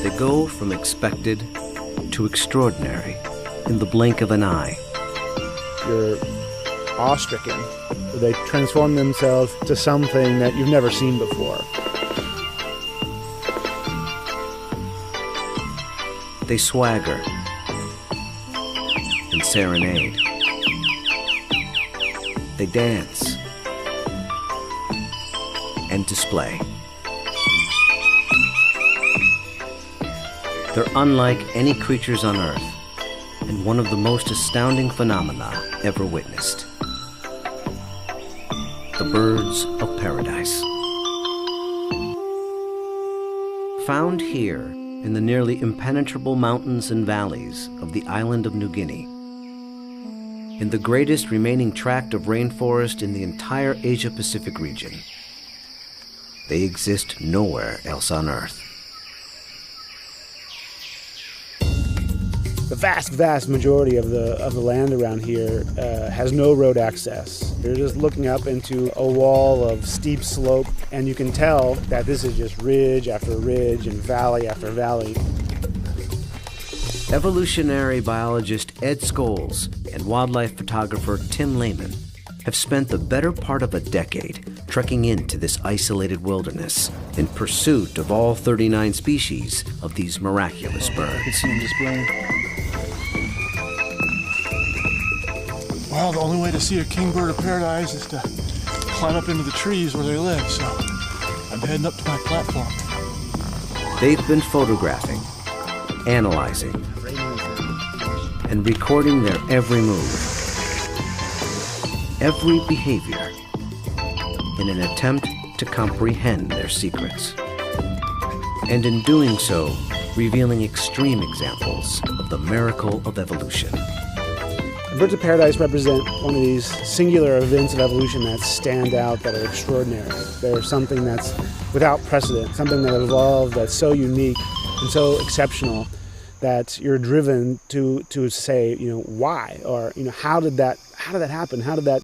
They go from expected to extraordinary in the blink of an eye. You're awe-stricken. They transform themselves to something that you've never seen before. They swagger and serenade. They dance and display. They're unlike any creatures on Earth, and one of the most astounding phenomena ever witnessed. The birds of paradise. Found here in the nearly impenetrable mountains and valleys of the island of New Guinea, in the greatest remaining tract of rainforest in the entire Asia-Pacific region. They exist nowhere else on Earth. The vast majority of the land around here has no road access. You're just looking up into a wall of steep slope, and you can tell that this is just ridge after ridge and valley after valley. Evolutionary biologist Ed Scholes and wildlife photographer Tim Lehman have spent the better part of a decade trekking into this isolated wilderness in pursuit of all 39 species of these miraculous birds. Well, the only way to see a kingbird of paradise is to climb up into the trees where they live, so I'm heading up to my platform. They've been photographing, analyzing, and recording their every move, every behavior, in an attempt to comprehend their secrets. And in doing so, revealing extreme examples of the miracle of evolution. Birds of paradise represent one of these singular events of evolution that stand out, that are extraordinary. They're something that's without precedent, something that evolved that's so unique and so exceptional that you're driven to say, why, or how did that happen? How did that